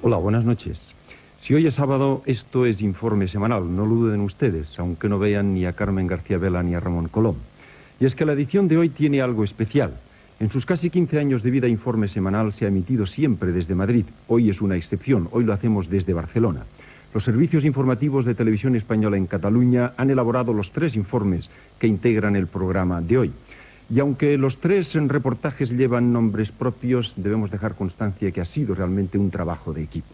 Hola, buenas noches. Si hoy es sábado, esto es Informe Semanal, no lo duden ustedes, aunque no vean ni a Carmen García Vela ni a Ramón Colom. Y es que la edición de hoy tiene algo especial. En sus casi 15 años de vida, Informe Semanal se ha emitido siempre desde Madrid. Hoy es una excepción, hoy lo hacemos desde Barcelona. Los servicios informativos de Televisión Española en Cataluña han elaborado los 3 informes que integran el programa de hoy. Y aunque los 3 reportajes llevan nombres propios, debemos dejar constancia que ha sido realmente un trabajo de equipo.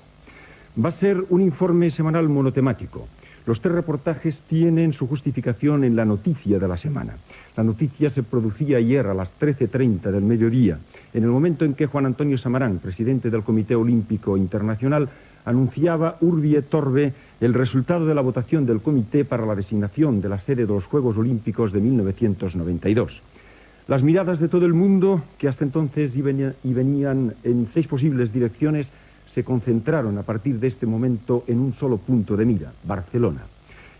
Va a ser un informe semanal monotemático. Los 3 reportajes tienen su justificación en la noticia de la semana. La noticia se producía ayer a las 13:30 del mediodía, en el momento en que Juan Antonio Samarán, presidente del Comité Olímpico Internacional, anunciaba urbi et orbi el resultado de la votación del comité para la designación de la sede de los Juegos Olímpicos de 1992. Las miradas de todo el mundo, que hasta entonces venían en 6 posibles direcciones, se concentraron a partir de este momento en un solo punto de mira, Barcelona.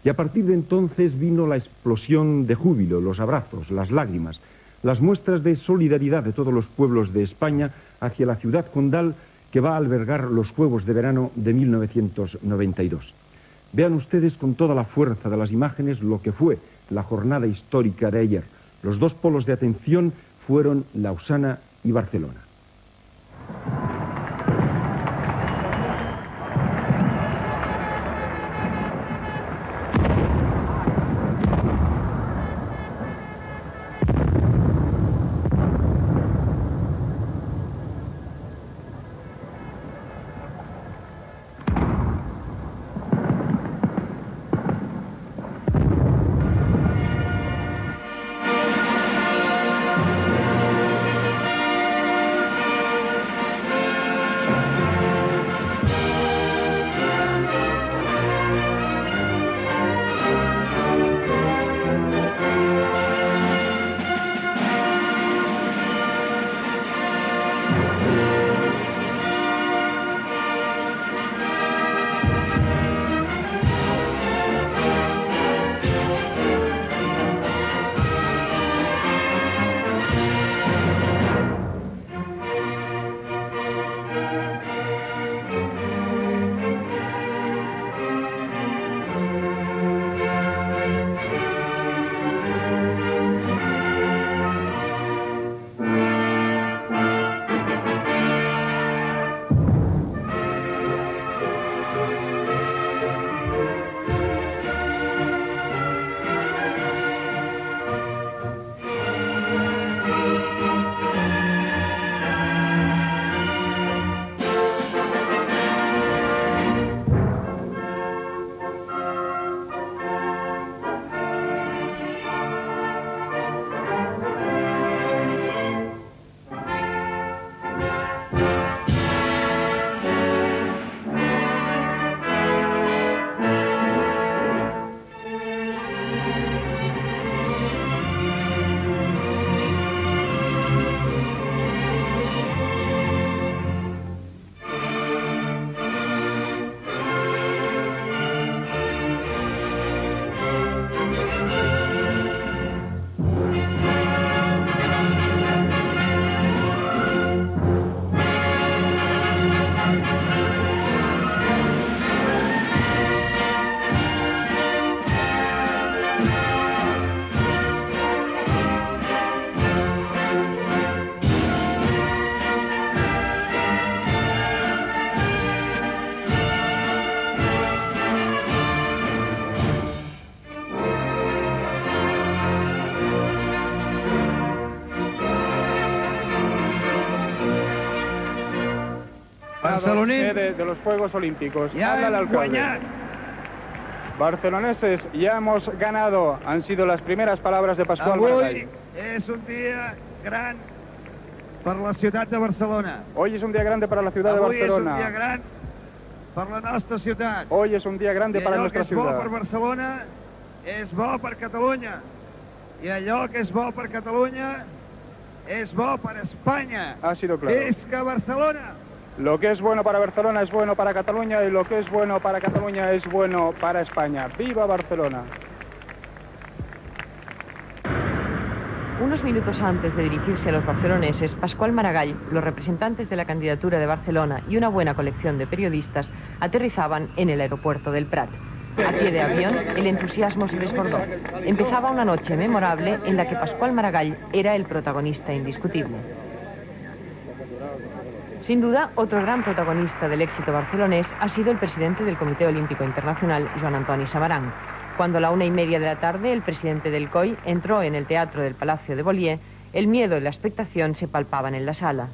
Y a partir de entonces vino la explosión de júbilo, los abrazos, las lágrimas, las muestras de solidaridad de todos los pueblos de España hacia la ciudad condal que va a albergar los Juegos de Verano de 1992. Vean ustedes con toda la fuerza de las imágenes lo que fue la jornada histórica de ayer. Los 2 polos de atención fueron Lausana y Barcelona. Sede de los Juegos Olímpicos. Ya Habla el hem alcalde. guanyat. Barceloneses, ya hemos ganado. Han sido las primeras palabras de Pascual Avui Maragall. és un dia gran per la ciutat de Barcelona. Hoy es un día grande para la ciudad de Avui és un dia Barcelona. gran per la nostra ciutat. Hoy es un día grande I para allò que nuestra és bo ciudad. per Barcelona és bo per Catalunya. I allò que és bo per Catalunya és bo per Espanya. Ha sido claro. Visca Barcelona! Lo que es bueno para Barcelona es bueno para Cataluña y lo que es bueno para Cataluña es bueno para España. ¡Viva Barcelona! Unos minutos antes de dirigirse a los barceloneses, Pascual Maragall, los representantes de la candidatura de Barcelona y una buena colección de periodistas aterrizaban en el aeropuerto del Prat. A pie de avión, el entusiasmo se desbordó. Empezaba una noche memorable en la que Pascual Maragall era el protagonista indiscutible. Sin duda, otro gran protagonista del éxito barcelonés ha sido el presidente del Comité Olímpico Internacional, Joan Antoni Samaranch. Cuando a la 1:30 de la tarde el presidente del COI entró en el teatro del Palacio de Bollier, el miedo y la expectación se palpaban en la sala.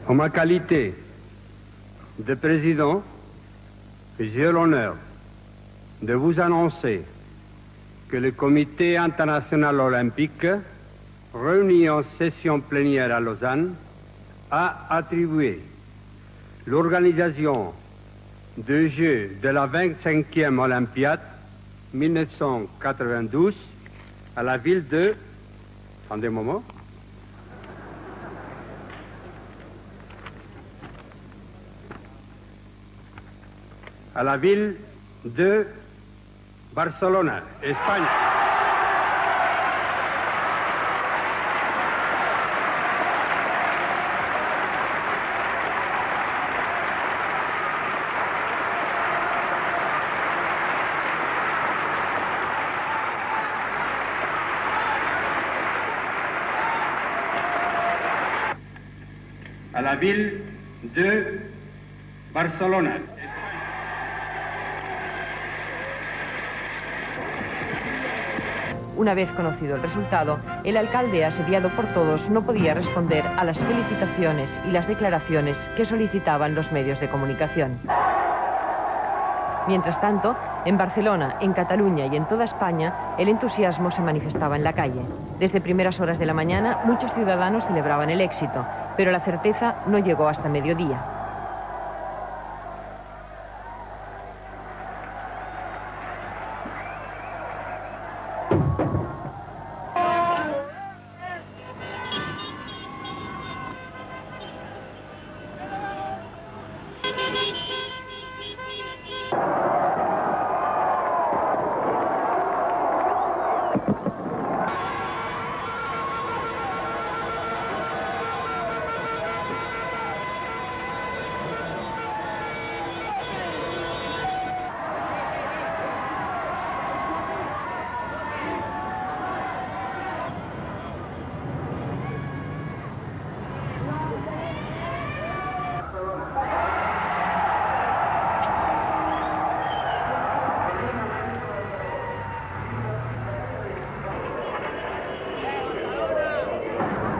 En ma qualité de président, j'ai l'honneur de vous annoncer que le Comité international olympique, réuni en session plénière à Lausanne, a attribué l'organisation des Jeux de la 25e Olympiade 1992 à la ville de... Attendez un moment. À la ville de Barcelona, Espagne. À la ville de Barcelona. Una vez conocido el resultado, el alcalde, asediado por todos, no podía responder a las felicitaciones y las declaraciones que solicitaban los medios de comunicación. Mientras tanto, en Barcelona, en Cataluña y en toda España, el entusiasmo se manifestaba en la calle. Desde primeras horas de la mañana, muchos ciudadanos celebraban el éxito, pero la certeza no llegó hasta mediodía.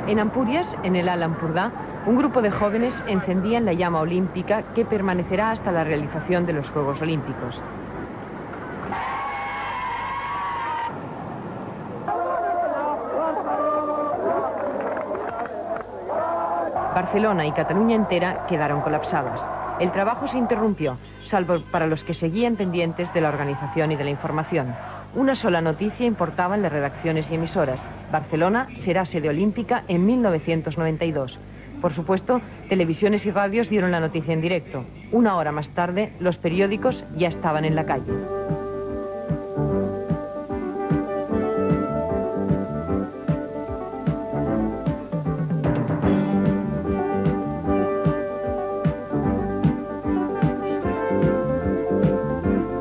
En Ampurias, en el Alt Empordà, un grupo de jóvenes encendían la llama olímpica que permanecerá hasta la realización de los Juegos Olímpicos. Barcelona y Cataluña entera quedaron colapsadas. El trabajo se interrumpió, salvo para los que seguían pendientes de la organización y de la información. Una sola noticia importaba en las redacciones y emisoras: Barcelona será sede olímpica en 1992. Por supuesto, televisiones y radios dieron la noticia en directo. Una hora más tarde, los periódicos ya estaban en la calle.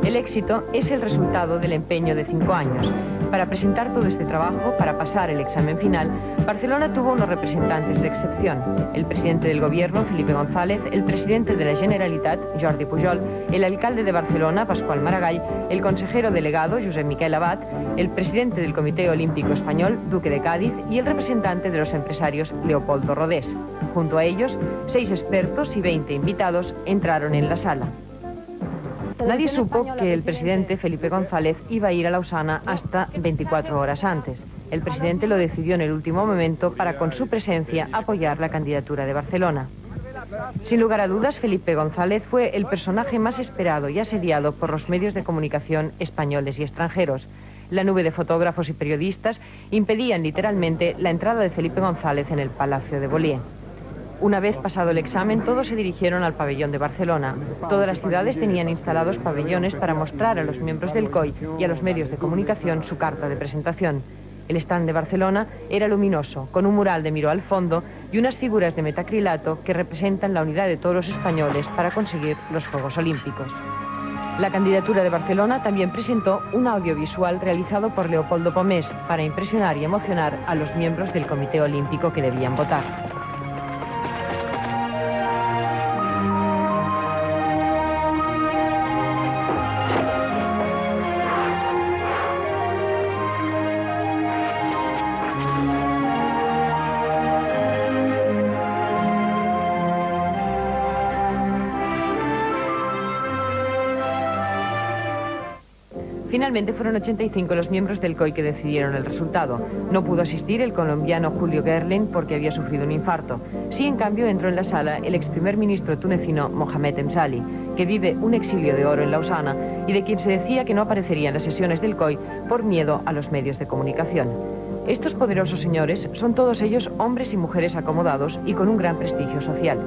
El éxito es el resultado del empeño de 5 años. Para presentar todo este trabajo, para pasar el examen final, Barcelona tuvo unos representantes de excepción: el presidente del gobierno, Felipe González, el presidente de la Generalitat, Jordi Pujol, el alcalde de Barcelona, Pascual Maragall, el consejero delegado, Josep Miquel Abad, el presidente del Comité Olímpico Español, Duque de Cádiz, y el representante de los empresarios, Leopoldo Rodés. Junto a ellos, 6 expertos y 20 invitados entraron en la sala. Nadie supo que el presidente Felipe González iba a ir a Lausana hasta 24 horas antes. El presidente lo decidió en el último momento para, con su presencia, apoyar la candidatura de Barcelona. Sin lugar a dudas, Felipe González fue el personaje más esperado y asediado por los medios de comunicación españoles y extranjeros. La nube de fotógrafos y periodistas impedían literalmente la entrada de Felipe González en el Palacio de Bollier. Una vez pasado el examen, todos se dirigieron al pabellón de Barcelona. Todas las ciudades tenían instalados pabellones para mostrar a los miembros del COI y a los medios de comunicación su carta de presentación. El stand de Barcelona era luminoso, con un mural de Miró al fondo y unas figuras de metacrilato que representan la unidad de todos los españoles para conseguir los Juegos Olímpicos. La candidatura de Barcelona también presentó un audiovisual realizado por Leopoldo Pomés para impresionar y emocionar a los miembros del Comité Olímpico que debían votar. Finalmente fueron 85 los miembros del COI que decidieron el resultado. No pudo asistir el colombiano Julio Gerling porque había sufrido un infarto. Sí, en cambio, entró en la sala el ex primer ministro tunecino Mohamed Emsali, que vive un exilio de oro en Lausana y de quien se decía que no aparecería en las sesiones del COI por miedo a los medios de comunicación. Estos poderosos señores son todos ellos hombres y mujeres acomodados y con un gran prestigio social.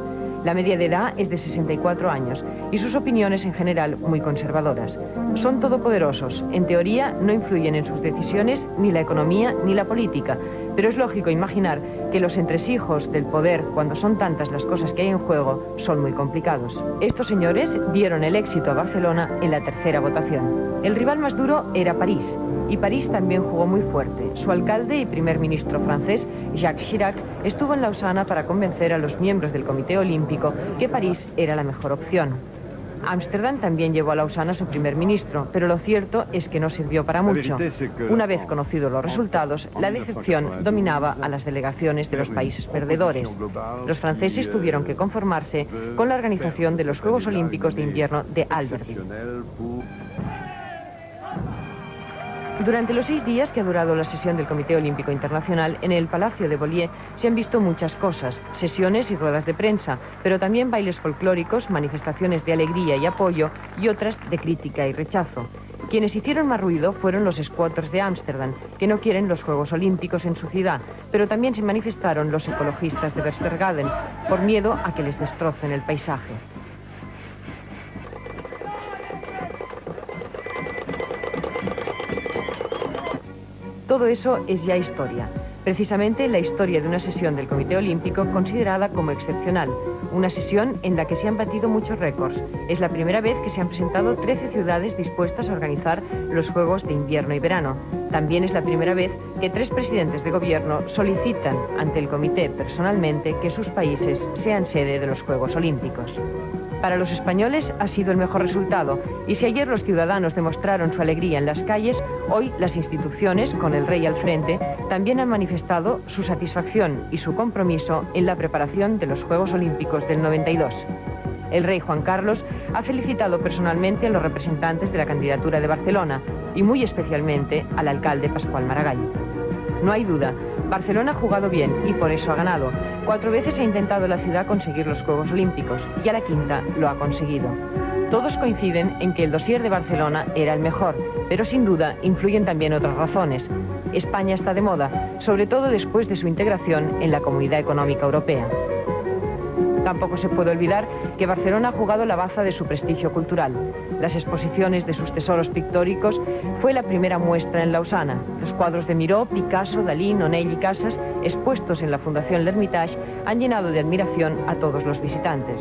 La media de edad es de 64 años y sus opiniones en general muy conservadoras. Son todopoderosos, en teoría no influyen en sus decisiones ni la economía ni la política, pero es lógico imaginar que los entresijos del poder, cuando son tantas las cosas que hay en juego, son muy complicados. Estos señores dieron el éxito a Barcelona en la tercera votación. El rival más duro era París, y París también jugó muy fuerte. Su alcalde y primer ministro francés, Jacques Chirac, estuvo en Lausana para convencer a los miembros del Comité Olímpico que París era la mejor opción. Ámsterdam también llevó a Lausana su primer ministro, pero lo cierto es que no sirvió para mucho. Una vez conocidos los resultados, la decepción dominaba a las delegaciones de los países perdedores. Los franceses tuvieron que conformarse con la organización de los Juegos Olímpicos de Invierno de Albertville. Durante los 6 días que ha durado la sesión del Comité Olímpico Internacional, en el Palacio de Beaulieu se han visto muchas cosas, sesiones y ruedas de prensa, pero también bailes folclóricos, manifestaciones de alegría y apoyo y otras de crítica y rechazo. Quienes hicieron más ruido fueron los squatters de Ámsterdam, que no quieren los Juegos Olímpicos en su ciudad, pero también se manifestaron los ecologistas de Berchtesgaden, por miedo a que les destrocen el paisaje. Todo eso es ya historia. Precisamente la historia de una sesión del Comité Olímpico considerada como excepcional. Una sesión en la que se han batido muchos récords. Es la primera vez que se han presentado 13 ciudades dispuestas a organizar los Juegos de Invierno y Verano. También es la primera vez que 3 presidentes de gobierno solicitan ante el comité personalmente que sus países sean sede de los Juegos Olímpicos. Para los españoles ha sido el mejor resultado, y si ayer los ciudadanos demostraron su alegría en las calles, hoy las instituciones, con el rey al frente, también han manifestado su satisfacción y su compromiso en la preparación de los Juegos Olímpicos del 92. El rey Juan Carlos ha felicitado personalmente a los representantes de la candidatura de Barcelona, y muy especialmente al alcalde Pascual Maragall. No hay duda, Barcelona ha jugado bien y por eso ha ganado. 4 veces ha intentado la ciudad conseguir los Juegos Olímpicos y a la quinta lo ha conseguido. Todos coinciden en que el dossier de Barcelona era el mejor, pero sin duda influyen también otras razones. España está de moda, sobre todo después de su integración en la Comunidad Económica Europea. Tampoco se puede olvidar que Barcelona ha jugado la baza de su prestigio cultural. Las exposiciones de sus tesoros pictóricos fue la primera muestra en Lausana. Los cuadros de Miró, Picasso, Dalí, Nonell y Casas, expuestos en la Fundación L'Hermitage, han llenado de admiración a todos los visitantes.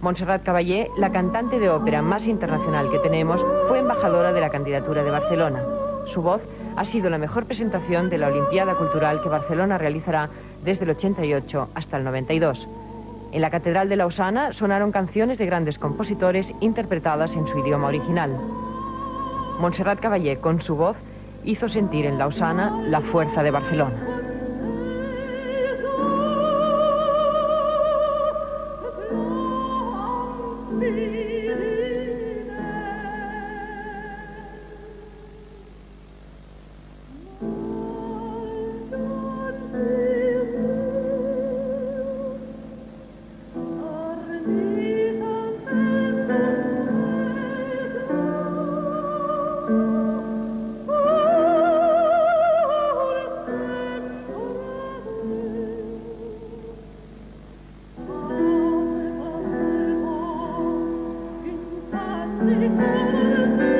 Montserrat Caballé, la cantante de ópera más internacional que tenemos, fue embajadora de la candidatura de Barcelona. Su voz ha sido la mejor presentación de la Olimpiada Cultural que Barcelona realizará desde el 88 hasta el 92. En la Catedral de Lausana sonaron canciones de grandes compositores interpretadas en su idioma original. Montserrat Caballé, con su voz, hizo sentir en Lausana la fuerza de Barcelona. Thank you.